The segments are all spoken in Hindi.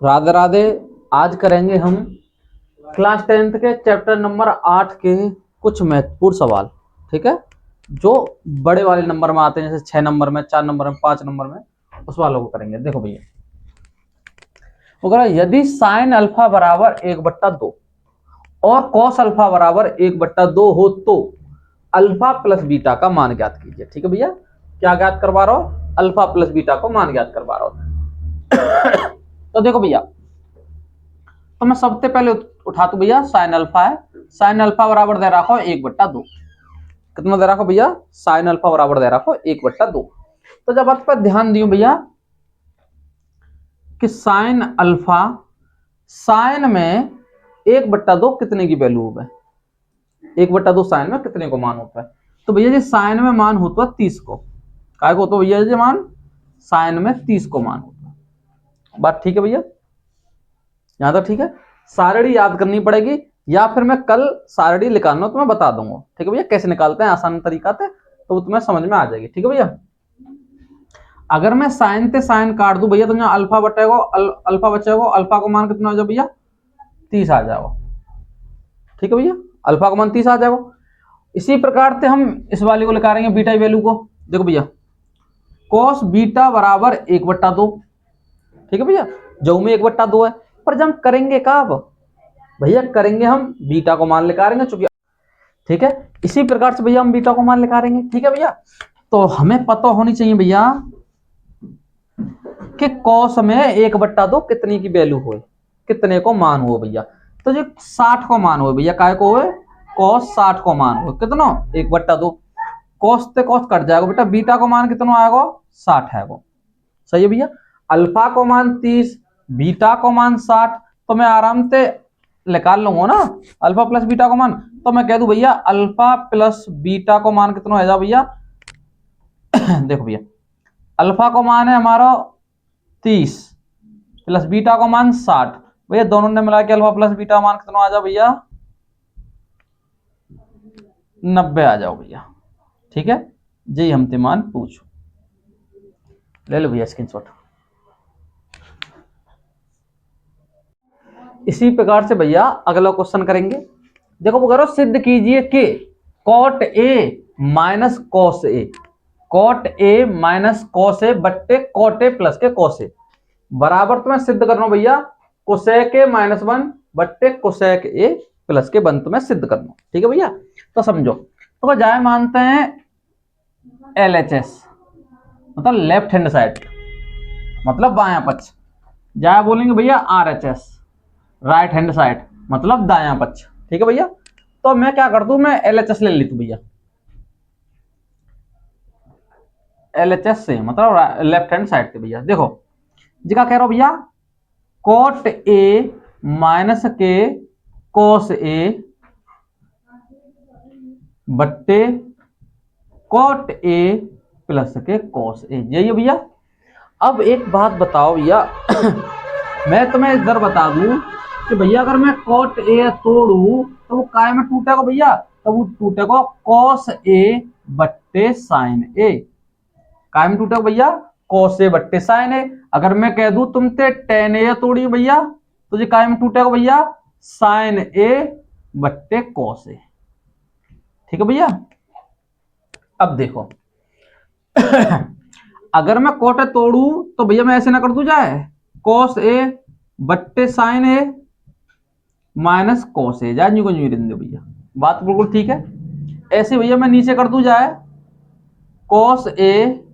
राधे राधे। आज करेंगे हम क्लास 10th के चैप्टर नंबर 8 के कुछ महत्वपूर्ण सवाल। ठीक है, जो बड़े वाले नंबर में आते हैं, जैसे 6 नंबर में, 4 नंबर में, 5 नंबर में, उस वालों को करेंगे। देखो भैया, अगर यदि साइन अल्फा बराबर 1/2 और कॉस अल्फा बराबर 1/2 हो तो अल्फा प्लस बीटा का मान ज्ञात कीजिए। ठीक है भैया, क्या ज्ञात करवा रहा हो? अल्फा प्लस बीटा को मान ज्ञात करवा रहा हो। तो देखो भैया, तो मैं सबसे पहले उठा तू भैया, साइन अल्फा है। साइन अल्फा बराबर दे रखो 1/2। कितना दे रखो भैया? साइन अल्फा बराबर दे रखो 1/2। तो जब बात पर ध्यान दियो भैया कि साइन अल्फा, साइन में 1/2 कितने की वैल्यू है? 1/2 साइन में कितने को मान होता है? तो भैया जी साइन में मान होता है 30 को। काय को होता है भैया जी मान? साइन में 30 को मान होता है। बात ठीक है भैया? यहां तक ठीक है? सारणी याद करनी पड़ेगी, या फिर मैं कल सारणी निकालना तुम्हें बता दूंगा। ठीक है भैया, कैसे निकालते हैं आसान तरीका से, तो वो तुम्हें समझ में आ जाएगी। ठीक है भैया, अगर मैं साइन से साइन काट दूं भैया तो यहाँ अल्फा बचेगा, अल्फा बचेगा। अल्फा को मान कितना आ जाओ भैया? 30 आ जाएगा। ठीक है भैया, अल्फा का मान 30 आ जाएगा। इसी प्रकार से हम इस वाले को निकालेंगे, बीटा वैल्यू को। देखो भैया, कॉस बीटा बराबर 1/2। ठीक है भैया, जो में 1/2 है, पर जब हम करेंगे कब भैया? करेंगे हम बीटा को मान निकालेंगे, चूंकि ठीक है। इसी प्रकार से भैया हम बीटा को मान निकालेंगे। ठीक है भैया, तो हमें पता होनी चाहिए भैया कि कॉस में 1/2 कितने की वैल्यू हो, कितने को मान हो भैया? तो जो 60 को मान हो भैया, काय को हो? कॉस 60 को मान हो। कितना? 1/2। कॉस से कॉस कट जाएगा बेटा, बीटा को मान कितना आएगा? 60 है वो। सही है भैया, अल्फा को मान 30, बीटा को मान 60, तो मैं आराम से निकाल लूंगा ना अल्फा प्लस बीटा को मान। तो मैं कह दूं भैया अल्फा प्लस बीटा को मान कितना है जा भैया? देखो भैया, अल्फा को मान है हमारा 30 प्लस बीटा को मान 60। भैया दोनों ने मिला के अल्फा प्लस बीटा मान कितना आ जाओ भैया? 90 आ जाओ भैया। ठीक है जी, हम ते मान पूछो, ले लो भैया स्क्रीनशॉट। इसी प्रकार से भैया अगला क्वेश्चन करेंगे। देखो करो, सिद्ध कीजिए कि cot A minus cos A, cot A minus cos A बट्टे कॉट ए प्लस के कॉस ए बराबर, तुम्हें सिद्ध करना भैया कोसेक ए -1 बट्टे कोसेक ए प्लस के 1 तुम्हें सिद्ध करना। ठीक है भैया, तो समझो, तो जाए मानते हैं LHS मतलब लेफ्ट हैंड साइड, मतलब बायां पक्ष। जाए बोलेंगे भैया RHS राइट हैंड साइड, मतलब दायां पक्ष। ठीक है भैया, तो मैं क्या कर दूं, मैं LHS ले लेती भैया। LHS से मतलब लेफ्ट हैंड साइड से भैया। देखो जी क्या कह रहा हूं भैया, कॉट ए माइनस के कॉस ए बट्टे कॉट ए प्लस के कॉस ए, यही है भैया। अब एक बात बताओ भैया, मैं तुम्हें इधर बता दूं कि भैया अगर मैं कॉट ए तोड़ू तो वो काय में टूटेगा भैया? तो वो टूटेगा कॉस ए बट्टे साइन ए। काय में टूटेगा भैया? कॉस ए बट्टे साइन ए। अगर मैं कह दूं तुमसे टेन ए तोड़ी भैया, तो ये काय में टूटेगा भैया? साइन ए बट्टे कॉस ए। ठीक है भैया, अब देखो अगर मैं कॉट ए तोड़ू तो भैया मैं ऐसे ना कर दूं, जाए कॉस ए बट्टे साइन ए माइनस कॉस ए, जाए न्यू को न्यू दे भैया, बात बिल्कुल ठीक है। ऐसे भैया मैं नीचे कर दूं, जाए कॉस ए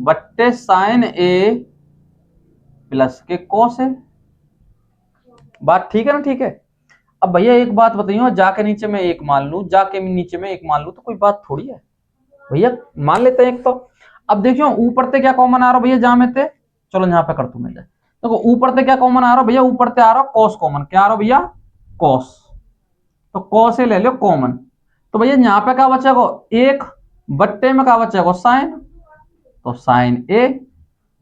बट्टे साइन ए प्लस के कॉस ए, बात ठीक है ना? ठीक है। अब भैया एक बात बताइए, जाके नीचे में एक मान लू, जाके नीचे में एक मान लू, तो कोई बात थोड़ी है भैया, मान लेते हैं एक तो। अब देखियो ऊपर से क्या कॉमन आ रहा भैया जहां में थे, चलो यहाँ पे कर तू मैं, देखो ऊपर से क्या कॉमन आ रहा भैया? ऊपर से आ रहा कॉस कॉमन, क्या आ रहा भैया? कॉस, तो कॉस से ले लो कॉमन। तो भैया यहाँ पे क्या बचेगा? एक बट्टे में क्या बचेगा? साइन, तो साइन ए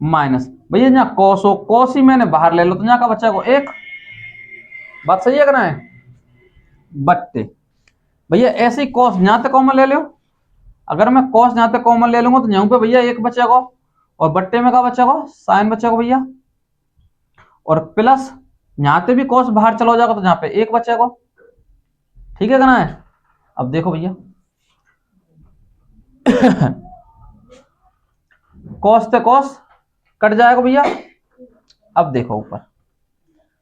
माइनस भैया यहाँ कॉस हो, कॉस ही मैंने बाहर ले लो, तो यहाँ का बचेगा एक। बात सही है कि नहीं? बट्टे भैया ऐसे ही कॉस यहाँ से कॉमन ले लो, अगर मैं कॉस यहाँ पे कॉमन ले लूंगा तो यहाँ पे भैया एक बचेगा, और बट्टे में क्या बचेगा? साइन बचेगा भैया। और प्लस यहां पे भी कॉस बाहर चला जाएगा तो यहाँ पे एक बचेगा। ठीक है ना है। अब देखो भैया कॉस से कॉस कट जाएगा भैया। अब देखो ऊपर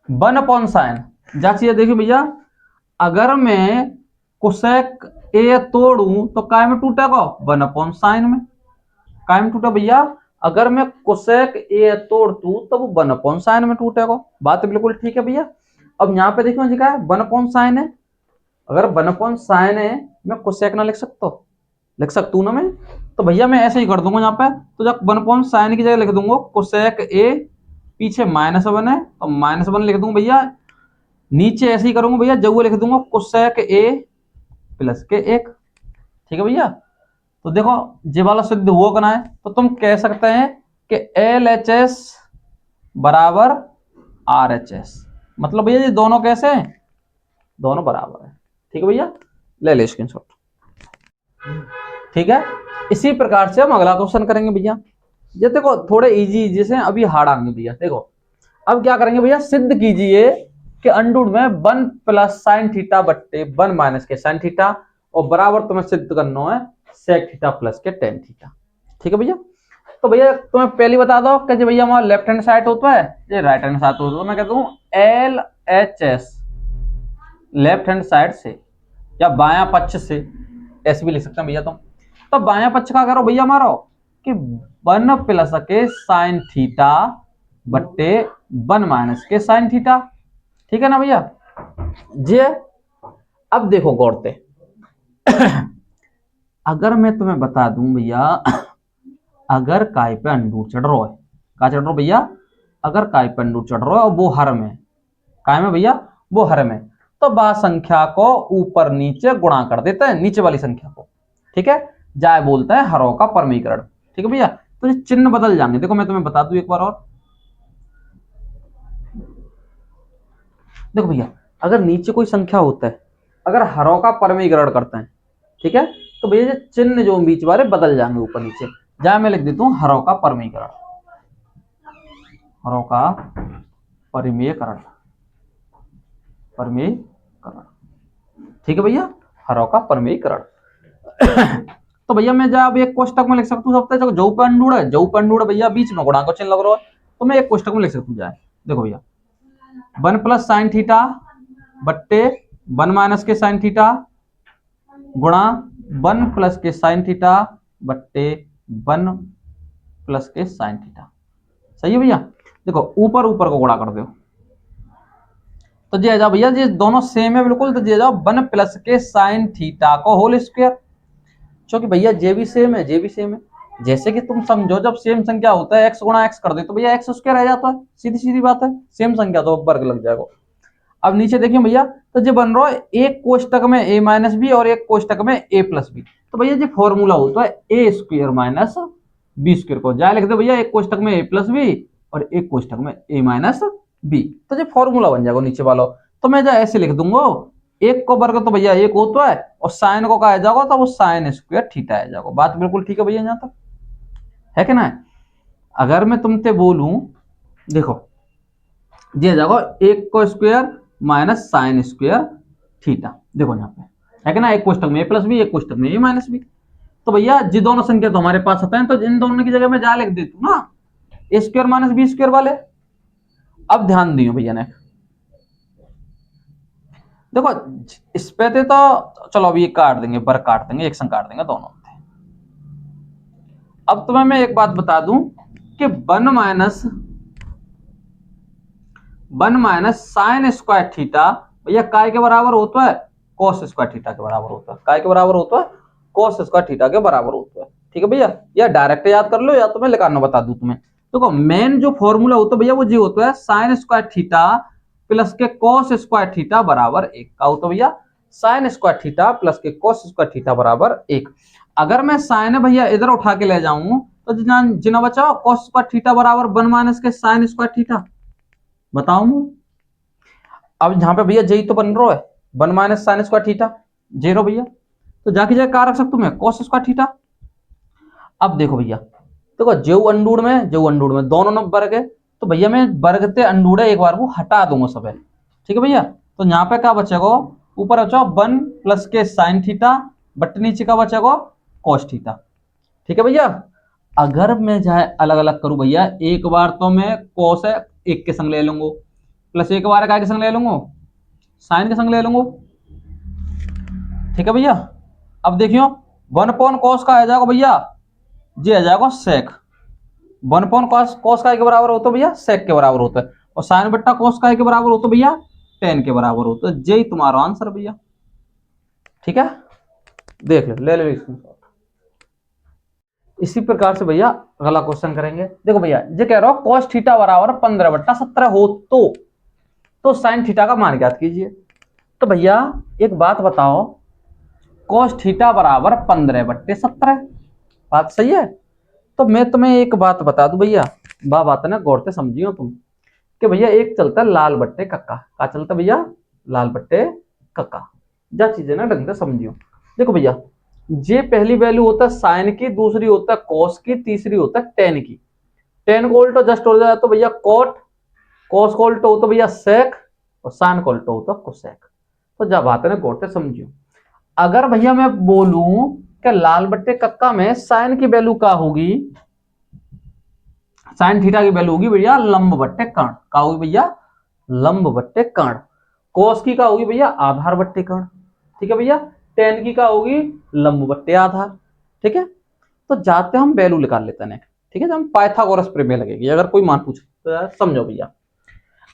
1/sin, जा चीज देखिए भैया, अगर मैं कोसेक ए तोड़ू तो काय में टूटेगा 1/sin में, काय में टूटा भैया, अगर मैं कोसेक ए तोड़ दूं तो वो 1/sin में टूटेगा। बात बिल्कुल ठीक है भैया। अब यहाँ पे देखो जी क्या है 1/sin है, अगर 1/sin है मैं कोसेक ना लिख सकता हूँ ना मैं, तो भैया मैं ऐसे ही कर दूंगा यहाँ पे, तो जब 1/sin की जगह लिख दूंगा कोसेक ए, पीछे -1 है तो -1 लिख दूंगा भैया, नीचे ऐसे ही करूंगा भैया, जब वो लिख दूंगा कोसेक ए प्लस के 1। ठीक है भैया। तो देखो ये वाला सिद्ध हुआ करना है, तो तुम कह सकते हैं कि LHS बराबर RHS, मतलब भैया ये दोनों कैसे हैं, दोनों बराबर है। ठीक है भैया, ले ले स्क्रीनशॉट। ठीक है, इसी प्रकार से हम अगला क्वेश्चन करेंगे भैया। ये देखो थोड़े इजी से अभी हार्ड आएंगे भैया। देखो अब क्या करेंगे भैया, सिद्ध कीजिए कि अंडूड में 1 + sin थीटा बट्टे 1 - के sin थीटा, और बराबर तुम्हें सिद्ध करना है sec थीटा प्लस के tan थीटा। ठीक है भैया। तो भैया तुम्हें पहले बता दो कि भैया हमारा लेफ्ट हैंड साइड होता है, ये राइट हैंड साइड होता है, तो मैं कहता हूँ LHS लेफ्ट हैंड साइड से या बायां पक्ष से, ऐसे भी लिख सकते हैं भैया तुम। तो बायां पक्ष का करो भैया हमारा कि 1 + के sin थीटा बट्टे 1 - के sin थीटा। ठीक है ना भैया जी। अब देखो गौर से अगर मैं तुम्हें बता दूं भैया, अगर काय पे अंडूर चढ़ रहा है, क्या चढ़ रहा भैया, अगर काय पे अंडूर चढ़ रहा है और वो हर में, काय में भैया, वो हर में, तो बा संख्या को ऊपर नीचे गुणा कर देते हैं, नीचे वाली संख्या को। ठीक है, जाए बोलते हैं हरों का परमीकरण। ठीक है भैया, तो ये चिन्ह बदल जाएंगे। देखो मैं तुम्हें बता दूं एक बार और, देखो भैया अगर नीचे कोई संख्या होता है, अगर हरों का परमीकरण करते हैं, ठीक है, तो भैया चिन्ह जो बीच वाले बदल जाएंगे ऊपर नीचे। जहां मैं लिख देता हूं हरों का परमीकरण, हरों का परिमेयकरण, परमीकरण। ठीक है भैया, हरों का परमीकरण। तो भैया मैं जब एक कोष्टक में लिख सकता हूँ सबसे, जो पे अंडूड़ है, जो पे अंडूड़ है भैया बीच में गुणा का चिन्ह लग रहा है, तो मैं एक कोष्टक में लिख सकता हूँ जाए। देखो भैया 1 + sin थीटा बट्टे 1 - के sin थीटा गुणा 1 + के sin थीटा बट्टे 1 + के sin थीटा। सही है भैया। देखो ऊपर ऊपर को गुणा कर दो तो जे जाओ भैया, ये दोनों सेम है बिल्कुल, तो जे जाओ 1 + के sin थीटा को होल स्क्वायर, क्योंकि भैया जे भी सेम है, जे भी सेम है। जैसे कि तुम समझो जब सेम संख्या होता है x × x कर दे तो भैया x² रह जाता है, सीधी सीधी बात है, सेम संख्या तो वर्ग लग जाएगा। अब नीचे देखिए भैया, तो जो बन रहा है एक कोष्टक में a - b और एक कोष्टक में a + b, तो भैया जो फॉर्मूला होता है a² - b² को जाए लिख दो भैया, एक कोष्टक में a + b और एक कोष्टक में a - b, तो जो फॉर्मूला बन जाएगा नीचे वाला। तो मैं जो ऐसे लिख दूंगा, एक को वर्ग तो भैया एक होता है, और साइन को कहा जाएगा तो वो sin² थीटा आ जाएगा। बात बिल्कुल ठीक है भैया, यहाँ तक है कि ना। अगर मैं तुमसे बोलूं, देखो ये जाएगा एक को स्क्वायर माइनस sin² थीटा, देखो यहाँ पे है कि ना, एक कोष्टक में a + b एक कोष्टक में a - b। तो भैया जी दोनों संख्या तो हमारे पास होता है, तो इन दोनों की जगह में जा लिख देता हूँ ना a² - b² वाले। अब ध्यान दियो भैया ने, देखो इस पे थे तो चलो अभी ये काट देंगे, वर्ग काट देंगे, एक संग काट देंगे दोनों। अब तुम्हें मैं एक बात बता दूं कि 1 - sin² थीटा भैया काय के बराबर होता है, cos² थीटा के बराबर होता है। काय के बराबर होता है, cos² थीटा के बराबर होता है। ठीक है भैया, या डायरेक्ट याद कर लो या तो मैं लिखाना बता दूं तुम्हें। देखो मेन जो फॉर्मूला होता है भैया वो जी होता है sin² थीटा प्लस के cos² थीटा बराबर 1 का होता है भैया, sin² थीटा प्लस के cos² थीटा बराबर 1। अगर मैं साइन भैया इधर उठा के ले जाऊं तो जिना बचाओ cos² थीटा बराबर 1 - के sin² थीटा, बताओ। अब यहाँ पे भैया जेई तो बन रहा है 1 - sin² थीटा 0 भैया, तो जाके जाके क्या रख सकता हूं मैं, cos² थीटा। अब देखो भैया, देखो जो अंडूर में दोनों नंबर के, तो भैया मैं वर्ग ते अंडूडे एक बार को हटा दूंगा सब है, ठीक है भैया। तो यहाँ पे क्या बचेगा, ऊपर बचा 1 प्लस के साइन थीटा बट नीचे का बचेगा कॉस थीटा, ठीक है भैया। अगर मैं चाहे अलग अलग करूं भैया, एक बार तो मैं कॉस है एक के संग ले लूंगा, प्लस एक बार क्या के संग ले लूंगा, साइन के संग ले लूंगा, ठीक है भैया। अब देखियो 1 कॉस का आ जाएगा भैया, ये आ जाएगा सेक। 1 कॉस का के बराबर होता है भैया, सेक के बराबर होता है। और साइन बट्टा कॉस का के बराबर होता है भैया, टेन के बराबर होता है। यही तुम्हारा आंसर भैया, ठीक है। देख लो, ले लो स्क्रीनशॉट। इसी प्रकार से भैया अगला क्वेश्चन करेंगे। देखो भैया ये कह रहा हो कॉस थीटा बराबर 15/17 हो तो साइन थीटा का मान ज्ञात कीजिए। तो भैया एक बात बताओ, कॉस थीटा बराबर 15/17, बात सही है। तो मैं तुम्हें एक बात बता दूं भैया, बात है ना, गौर से समझियो तुम, कि भैया एक चलता है लाल बट्टे कक्का, क्या चलता है भैया, लाल बट्टे कक्का। जा चीजें ना ढंग से समझियो। देखो भैया ये पहली वैल्यू होता है साइन की, दूसरी होता है कॉस की, तीसरी होता है टेन की। टेन को उल्टो जस्ट हो जाए तो भैया कॉट, कॉस को उल्टो हो तो भैया सेक, और साइन को उल्टो हो तो कोसेक। तो जब बात है ना गौर से समझियो। अगर भैया मैं बोलूं कि लाल बट्टे कक्का में साइन की वैल्यू क्या होगी, साइन थीटा की वैल्यू होगी भैया लंब बट्टे कर्ण, क्या होगी भैया, लंब बट्टे कर्ण। कोस की क्या होगी भैया, आधार बट्टे कर्ण, ठीक है भैया। टेन की क्या होगी, लंब बट्टे आधार, ठीक है। तो जाते हम वैल्यू निकाल लेते हैं, ठीक है। हम पाइथागोरस प्रमेय लगेगी अगर कोई मान पूछे तो समझो भैया।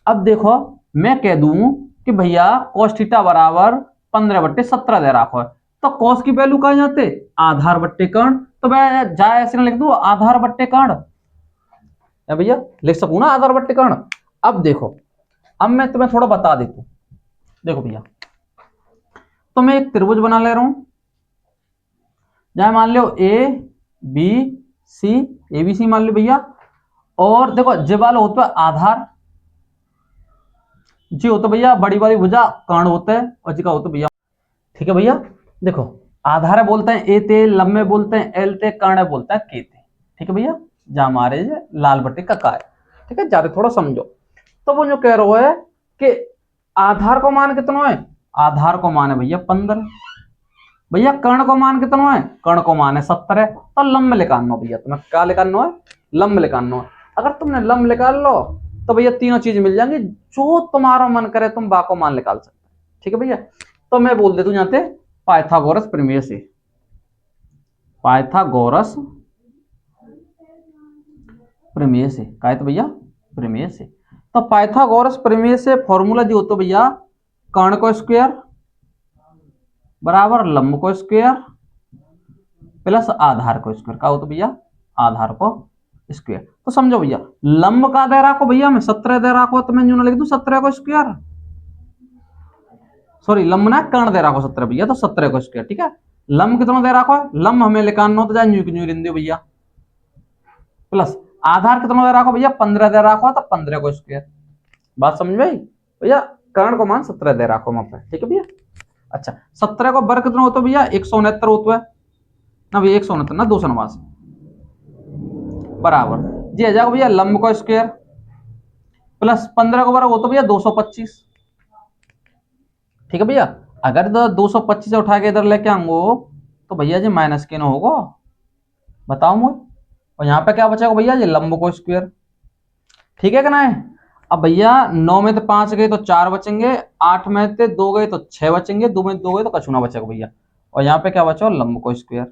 अब देखो मैं कह दूं कि भैया cos थीटा बराबर 15/17 दे रखो है, तो cos की वैल्यू कहाँ जाते, आधार बट्टे कर्ण। तो मैं जाए ऐसे ना लिख दूं आधार बट्टे कर्ण, भैया लिख सकूं ना आधार बट्टे कर्ण। अब देखो, अब मैं तुम्हें थोड़ा बता देता हूं। देखो भैया तो मैं एक त्रिभुज बना ले रहा हूं, जहां मान लो A B C, A B C मान लो भैया। और देखो जे वाला होता है आधार, जी होता भैया बड़ी वाली भुजा कर्ण होता है, और जी का होता भैया, ठीक है भैया। देखो आधार बोलते हैं ए ते, लंबे बोलते हैं एल ते, कर्ण बोलता है के ते, ठीक है भैया। जहां हमारे लाल बट्टे का है, ठीक है। जाते थोड़ा समझो। तो वो जो कह रहा है कि आधार को मान कितना है, आधार को मान है भैया 15, भैया कर्ण को मान कितना है, कर्ण को मान है 70 है। तो लंब निकालना भैया, तुम्हें क्या निकालना है, लंब निकालना है। अगर तुमने लंब निकाल लो तो भैया तीनों चीज मिल जाएंगी, जो तुम्हारा मन करे तुम बा को मान निकाल सकते, ठीक है भैया। तो मैं बोल देता हूं यहां पे पाइथागोरस प्रमेय से, पाइथागोरस प्रमेय से, क्या तो भैया, प्रमेय से। तो पाइथागोरस प्रमेय से फॉर्मूला जो होता भैया, कर्ण को स्क्वायर बराबर लंब को स्क्वायर प्लस आधार को स्क्वायर, क्या होता भैया, आधार को स्क्वायर। तो समझो भैया लंब का दे रखो भैया मैं 17 दे रखो, तो मैं यूं लिख दूं 17 को स्क्वायर, सॉरी लंब ना कर्ण दे रखो 17 भैया, तो 17 को स्क्वायर, ठीक है। लंब कितना दे रखो है, लंब हमें निकालना हो तो जाए न्यू न्यू रिंदे भैया, प्लस आधार कितना दे रखो भैया 15 दे रखो, तो 15 को स्क्वायर। बात समझ में भैया, कर्ण को मान 17 दे रखो वहां पर, ठीक है भैया। अच्छा 17 को वर्ग कितना होता है भैया 169 होता है ना भैया, 169 ना 289 बराबर जी आ जाएगा भैया लंब को स्क्वायर प्लस 15 को वर्ग होता है भैया 225, ठीक है भैया। अगर 225 उठा के इधर लेके आऊंगो तो भैया जी माइनस के ना होगा, बताओ मुझे। और यहाँ पे क्या बचेगा भैया ये लंब को स्क्वायर, ठीक है कि नहीं। अब भैया 9 में तो 5 गए तो 4 बचेंगे, 8 में से 2 गए तो 6 बचेंगे, 2 में 2 गए तो कछुना बचेगा भैया। और यहाँ पे क्या बचा लंब को स्क्वायर।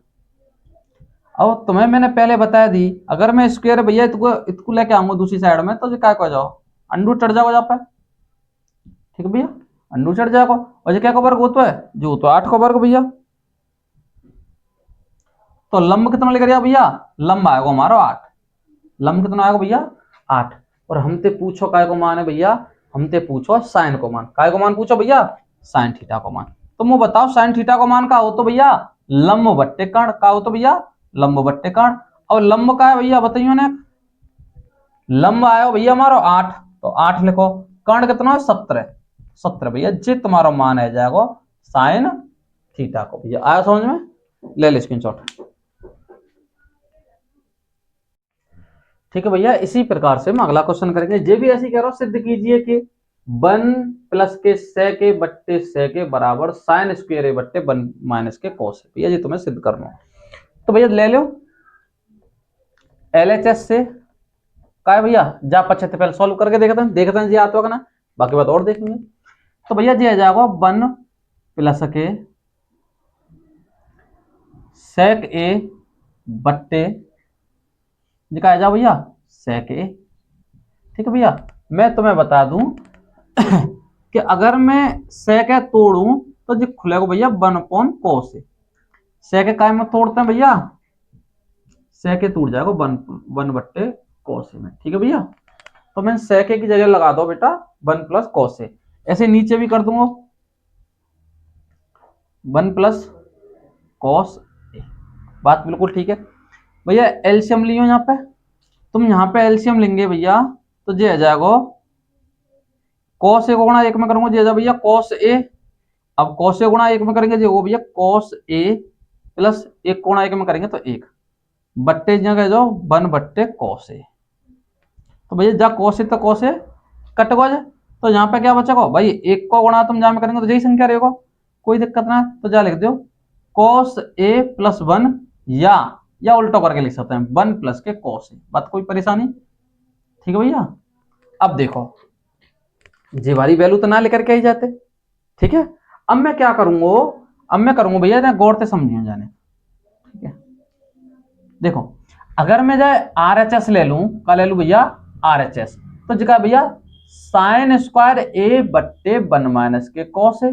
अब तुम्हें मैंने पहले बता दी, अगर मैं स्क्वायर भैया इसको लेके आऊंगा दूसरी साइड में तो क्या हो जाओ, अंडू चढ़ जाओ यहाँ पे, ठीक है भैया, अंडू चढ़ जाएगा। और ये क्या का वर्ग होता है, जो तो 8 का वर्ग भैया। तो लंब कितना लेकर भैया, लंब आएगा हमारा 8, लंब कितना आएगा भैया 8। और हमसे पूछो काय को मान है भैया, हमसे पूछो साइन को मान, काय को मान पूछो भैया, साइन थीटा को मान। तो मुझे बताओ साइन थीटा को मान का हो तो भैया लंब बट्टे कर्ण, का हो तो भैया लंब बट्टे कर्ण। और लंब का है भैया बताइए ने, लंब आयो भैया हमारा 8, तो 8 लिखो, कर्ण कितना है 17, 17 भैया जी तुम्हारा मान आ जाएगा साइन थीटा को। भैया आया समझ में, ले ले स्क्रीनशॉट। ठीक है भैया, इसी प्रकार से हम अगला क्वेश्चन करेंगे। जे भी ऐसे कह रहा हूं, सिद्ध कीजिए कि 1 प्लस के sec के बट्टे sec के बराबर साइन स्क्वायर ए बट्टे 1 माइनस के cos है। भैया जी तुम्हें सिद्ध करना है, तो भैया ले लो LHS से का है भैया, जा 75 पहले सॉल्व करके देखते हैं जी आता होगा ना, बाकी बात और देखेंगे। तो भैया जी आ जाएगा 1 प्लस के sec ए बट्टे जी का आ जाओ भैया sec ए। ठीक है भैया, मैं तुम्हें बता दूं कि अगर मैं sec ए तोड़ूं तो जी खुलेगा भैया 1/cos ए। sec ए काय में तोड़ते हैं भैया, sec ए टूट जाएगा 1/cos ए में। ठीक है भैया, तो मैं sec ए की जगह लगा दो बेटा 1 प्लस cos ए। ऐसे नीचे भी कर दूंगा 1 प्लस cos ए। बात बिल्कुल ठीक है भैया। एलसीएम लियो यहाँ पे, तुम यहाँ पे एलसीएम लेंगे भैया तो ये आ जाएगा cos ए को गुणा 1 में करूंगा, ये आ भैया cos ए। अब cos ए गुणा 1 में करेंगे जो भैया cos ए प्लस 1 गुणा 1 में करेंगे तो 1 बट्टे जगह जो 1/cos ए। तो भैया जा cos ए तो cos ए कट गो जाए, तो यहाँ पे क्या बचेगा भाई 1 को गुणा तुम जहाँ में करेंगे तो यही संख्या रहेगा, कोई दिक्कत ना है। तो जा लिख दो cos ए प्लस 1 या उल्टा करके लिख सकते हैं 1 प्लस के cos ए। बात कोई परेशानी? ठीक है भैया, अब देखो जे वाली वैल्यू तो ना लेकर के ही जाते। ठीक है, अब मैं क्या करूंगा, अब मैं करूंगा भैया गौर से समझिए जाने। ठीक है, देखो अगर मैं जाए RHS ले लूं, का ले लूं भैया RHS, तो जगह भैया साइन स्क्वायर ए बट्टे 1 माइनस के cos ए।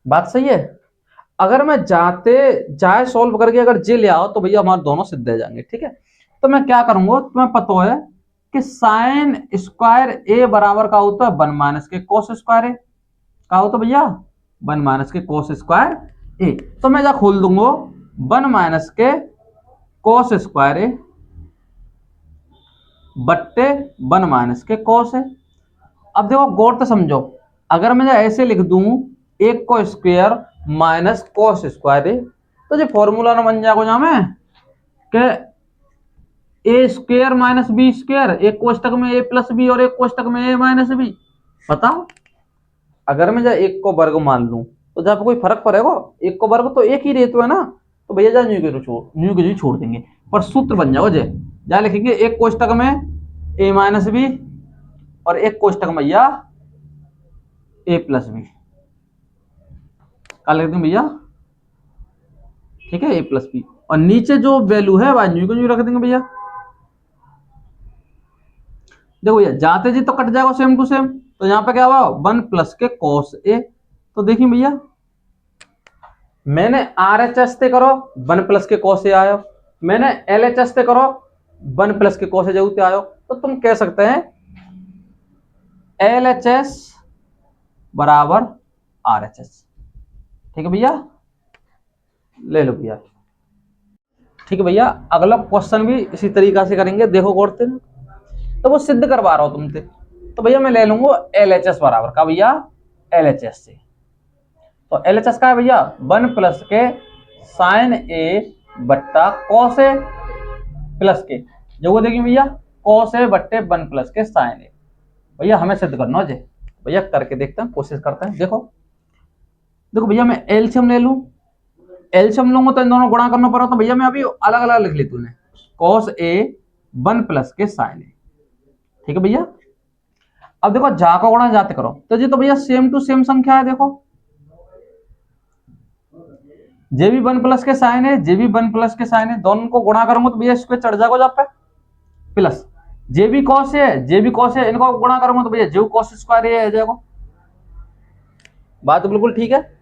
बात सही है। अगर मैं जाए सॉल्व करके अगर जे ले आओ तो भैया हमारे दोनों सिद्ध हो जाएंगे। ठीक है, तो मैं क्या करूंगा, तुम्हें पता है कि साइन स्क्वायर ए बराबर का होता है 1 माइनस के cos स्क्वायर ए। का होता भैया 1 माइनस के cos स्क्वायर ए। तो मैं जा खोल दूंगा 1 माइनस के cos स्क्वायर ए बट्टे 1 माइनस के cos ए। अब देखो गौर से समझो, अगर मैं ऐसे लिख दूं 1 को स्क्वायर माइनस cos स्क्वायर ए, तो जो फॉर्मूला ना बन जाएगा जहां में कि ए स्क्वायर माइनस बी स्क्वायर, एक कोष्टक में ए प्लस बी और एक कोष्टक में ए माइनस बी। बताओ अगर मैं जब 1 को वर्ग मान लूं तो जब कोई फर्क पड़ेगा, 1 को वर्ग तो एक ही रेत है ना, तो भैया जा न्यू के छोड़ देंगे, पर सूत्र बन जाओ जे जा लिखेंगे एक कोष्टक में ए माइनस बी और एक कोष्टक में भैया ए प्लस बी। क्या लिख दें भैया, ठीक है, ए प्लस बी, और नीचे जो वैल्यू है वह न्यू को न्यू रख देंगे भैया। देखो भैया जाते जी तो कट जाएगा सेम टू सेम, तो यहाँ पे क्या हुआ 1 प्लस के cos ए। तो देखिए भैया मैंने RHS ते करो 1 प्लस के cos ए आयो, मैंने LHS ते करो 1 प्लस के cos ए जरूर आयो, तो तुम कह सकते हैं LHS बराबर RHS। ठीक है भैया, ले लो भैया। ठीक है भैया, अगला क्वेश्चन भी इसी तरीका से करेंगे, देखो गौर से, तो वो सिद्ध करवा रहा हूं तुमसे। तो भैया मैं ले लूंगा LHS बराबर का भैया LHS से। तो LHS का है भैया 1 प्लस के साइन ए बट्टा cos ए प्लस के, जो वो देखिए भैया cos ए बट्टे 1 प्लस के साइन ए। भैया हमें सिद्ध करना है, भैया करके देखते हैं, कोशिश करते हैं। देखो भैया मैं एलसीएम ले लूं, एलसीएम लूंगा तो इन दोनों गुणा करना पड़ा, तो भैया मैं अभी अलग अलग लिख लेता हूं, cos ए 1 प्लस के साइन ए। ठीक है भैया, अब देखो जा को गुणा जाते करो, तो जी तो भैया सेम टू सेम संख्या है। देखो जे भी 1 प्लस के साइन है, जे भी 1 प्लस के साइन है, दोनों को गुणा करूंगा तो भैया स्क्वायर चढ़ जाएगा जब पे, प्लस जे भी cos है, जे भी cos है, इनको गुणा करूंगा तो भैया जो cos स्क्वायर है आ जाएगा। बात बिल्कुल ठीक है।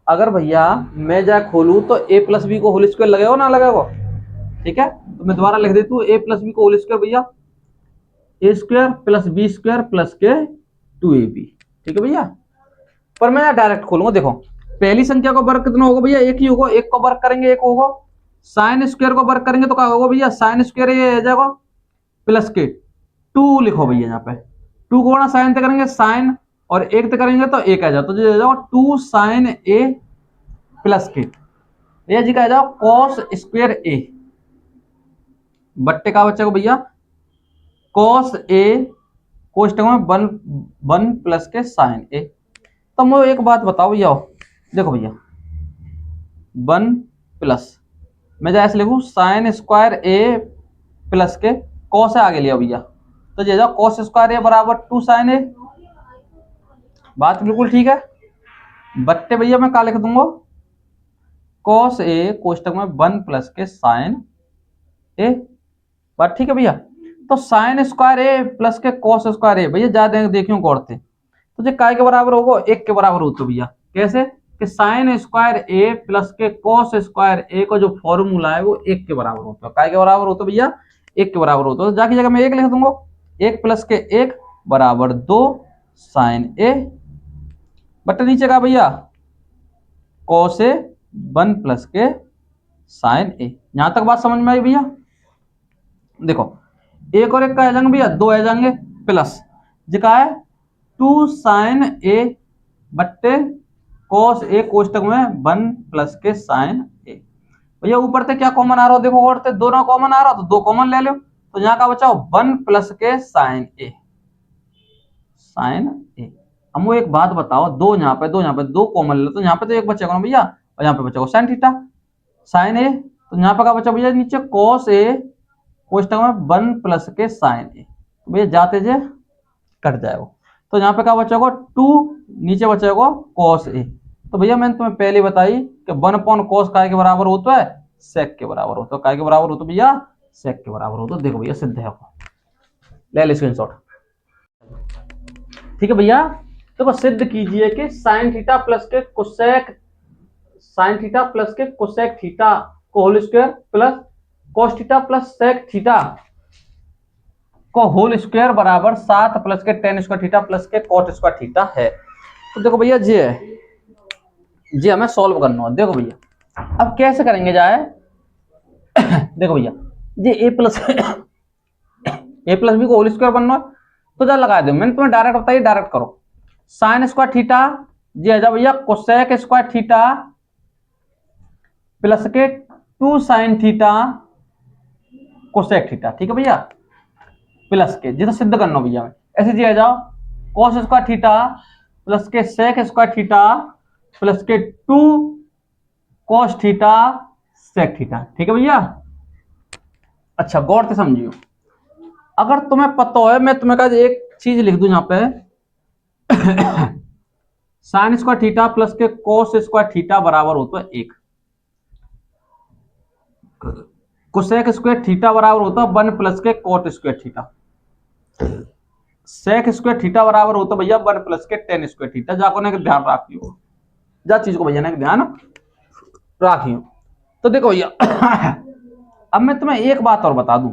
अगर भैया मैं जा खोलू तो ए प्लस बी को होल स्क्वायर लगेगा ना लगेगा? ठीक है, तो मैं दोबारा लिख देता हूँ ए प्लस बी को होल स्क्वायर भैया A square plus B square plus के 2ab। ठीक है भैया, पर मैं डायरेक्ट खोलूंगा। देखो पहली संख्या का वर्ग कितना होगा भैया, एक ही होगा, एक को वर्ग करेंगे एक होगा, साइन स्क्वायर को वर्ग करेंगे तो क्या होगा भैया साइन स्क्वायर ये आ जाएगा प्लस के 2 लिखो भैया, यहाँ पे 2 को गुणा साइन तक करेंगे साइन और एक तक करेंगे तो एक आ जाए, तो जो आ जाएगा 2 साइन ए प्लस के, ये जी का आ जाओ cos स्क्वायर ए। बट्टे का बच्चा को भैया कॉस ए कोष्टक में वन वन प्लस के साइन ए। तो मुझे एक बात बताओ भैया, देखो भैया वन प्लस मैं जैसे लिखूं साइन स्क्वायर ए प्लस के कॉस आगे लिया भैया, तो ये जाओ कॉस स्क्वायर ए बराबर 2 साइन ए। बात बिल्कुल ठीक है। बट्टे भैया मैं क्या लिख दूंगा कॉस ए कोष्टक में वन प्लस के साइन ए। बात ठीक है भैया। तो साइन स्क्वायर ए प्लस के कॉस स्क्वायर ए भैया ज्यादा देखियो गौर से, तो ये काय के बराबर होगा 1 के बराबर होता भैया। कैसे कि साइन स्क्वायर ए प्लस के कॉस स्क्वायर ए का जो फॉर्मूला है वो 1 के बराबर होता है। काय के बराबर होता भैया 1 के बराबर होता है। तो जाकी जगह मैं 1 लिख दूंगा, 1 प्लस के 1 बराबर 2 साइन ए बटे नीचे का भैया कॉस ए 1 प्लस के साइन ए। यहां तक बात समझ में आई भैया। देखो 1 और 1 का आ जाएंगे भैया 2 आ जाएंगे प्लस जिका है 2 साइन ए बट्टे कॉस ए कोष्टक में 1 प्लस के साइन ए। भैया ऊपर से क्या कॉमन आ रहा हो देखो, और से दोनों कॉमन आ रहा हो तो 2 कॉमन ले लो, तो यहाँ का बचा 1 प्लस के साइन ए साइन ए। हम वो एक बात बताओ, दो यहाँ पे 2 कॉमन ले लो, तो यहाँ पे तो एक बचेगा ना भैया, और यहाँ पे बचेगा साइन थीटा साइन ए। तो यहाँ पे क्या बचा भैया नीचे कॉस ए कोष्टक में 1 प्लस के साइन ए। तो भैया जाते जे कट जाएगा, तो यहाँ पे क्या बचेगा 2 नीचे बचेगा कॉस ए। तो भैया मैंने तुम्हें पहले बताई कि 1 अपॉन कॉस काय के बराबर होता है सेक के बराबर होता है। काय के बराबर होता है भैया सेक के बराबर होता है। देखो भैया सिद्ध है, ले लो स्क्रीनशॉट। ठीक है भैया, देखो सिद्ध कीजिए कि साइन थीटा प्लस के कोसेक साइन थीटा प्लस के कोसेक थीटा को whole square plus cos theta plus sec theta को होल स्क्वायर बराबर 7 प्लस के टेन स्क्वायर थीटा प्लस के कॉट स्क्वायर थीटा है। तो देखो भैया जी हमें सॉल्व करना है। देखो भैया अब कैसे करेंगे जाए देखो भैया जी ए प्लस बी को होल स्क्वायर बनना है, तो जा लगा दो। मैंने तुम्हें डायरेक्ट बताइए, डायरेक्ट करो। साइन स्क्वायर थीटा जी आ जाओ भैया कोसेक स्क्वायर थीटा प्लस के 2 साइन थीटा कोसेक थीटा। ठीक है भैया प्लस के जी तो सिद्ध करना भैया ऐसे जी आ जाओ कॉस स्क्वायर थीटा प्लस के सेक स्क्वायर थीटा प्लस के 2 कॉस थीटा सेक थीटा। ठीक है भैया। अच्छा गौर से समझियो, अगर तुम्हें पता है मैं तुम्हें कहा एक चीज लिख दूं यहां पे साइन स्क्वायर थीटा प्लस के कॉस स्क्वायर थीटा बराबर होता है 1, कोसेक स्क्वायर थीटा बराबर होता है 1 प्लस के cot square theta, sec square theta बराबर होता है भैया 1 प्लस के टेन स्क्वायर थीटा। जाको ने ध्यान रखियो, जा चीज को भैया ने ध्यान रखियो। तो देखो भैया अब मैं तुम्हें एक बात और बता दूं,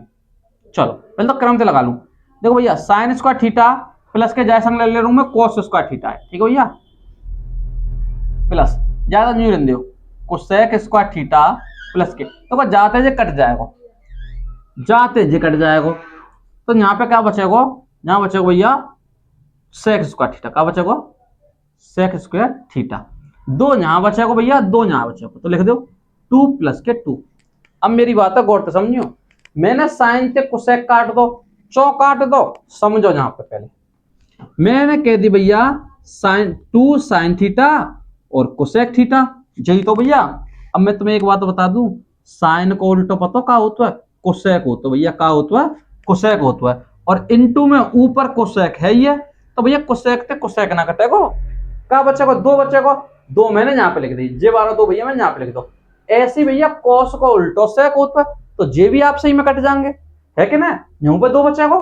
चलो पहले तो क्रम से लगा लूं। देखो भैया साइन स्क्वायर थीटा प्लस के जैसा ले रहा हूं मैं कॉस स्क्वायर थीटा है। ठीक है भैया प्लस ज्यादा नहीं रहने दो कोसेक स्क्वायर थीटा प्लस के, तो जाते जे कट जाएगा, जाते जे कट जाएगा। तो यहाँ पे क्या बचेगा, यहाँ बचेगा भैया सेक स्क्वायर थीटा, क्या बचेगा सेक स्क्वायर थीटा। 2 यहाँ बचेगा भैया 2 यहाँ बचेगा, तो लिख दो 2 प्लस के 2। अब मेरी बात है गौर से समझियो, मैंने साइन से कोसेक काट दो, चौ काट दो, समझो यहाँ पे पहले मैंने कह दी भैया साइन 2 साइन थीटा और कोसेक थीटा यही तो भैया। अब मैं तुम्हें एक बात बता दूं, साइन को उल्टो पता क्या होता है कोसेक होता है भैया, क्या होता है कोसेक होता है, और इनटू में ऊपर कोसेक है ये, तो भैया कोसेक से कोसेक ना कटेगा, क्या बचेगा 2 बचेगा, 2 मैंने यहाँ पे लिख दी, जे 12 2 भैया मैंने यहाँ पे लिख दो। ऐसी भैया कॉस को उल्टो सेक होता है, तो जे भी आप सही में कट जाएंगे है कि ना, यहाँ पे 2 बचेगा।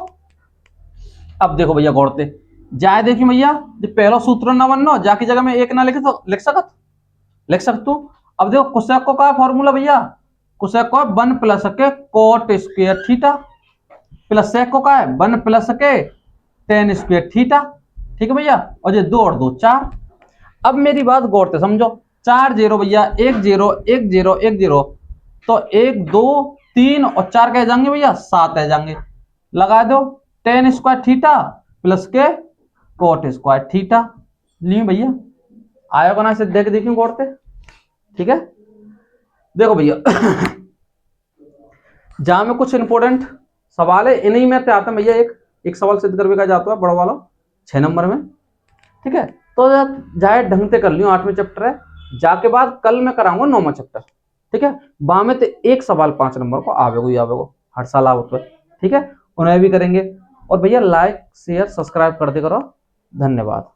अब देखो भैया गौर से जाए देखिए भैया जो पहला सूत्र ना बनना जाकी जगह में 1 ना लिखे तो लिख सकता हूं। अब देखो कोसेक को क्या फॉर्मूला भैया, कोसेक को 1 प्लस के cot square theta plus sec को क्या है 1 प्लस के टेन स्क्वायर थीटा। ठीक है भैया, और ये 2 और 2 4। अब मेरी बात गौर से समझो, 4 0 भैया 1 0 1 0 1 0, तो 1 2 3 और 4 कह जाएंगे भैया 7 आ जाएंगे। लगा दो टेन स्क्वायर थीटा प्लस के कॉट स्क्वायर थीटा। ली भैया आएगा ना, इसे देख देखिए गौर से। ठीक है देखो भैया जहां में कुछ इंपोर्टेंट सवाल है इन्हीं में आते हैं भैया। एक सवाल सिद्ध करके जाता है बड़ा वाला 6 नंबर में, ठीक है। तो जाए ढंग से कर लियो, 8वें चैप्टर है, जाके बाद कल मैं कराऊंगा 9वां चैप्टर, ठीक है। वहां में तो एक सवाल 5 नंबर को आवेगो ही आवेगो, हर साल आवत है, ठीक है। उन्हें भी करेंगे। और भैया लाइक शेयर सब्सक्राइब कर दे करो। धन्यवाद।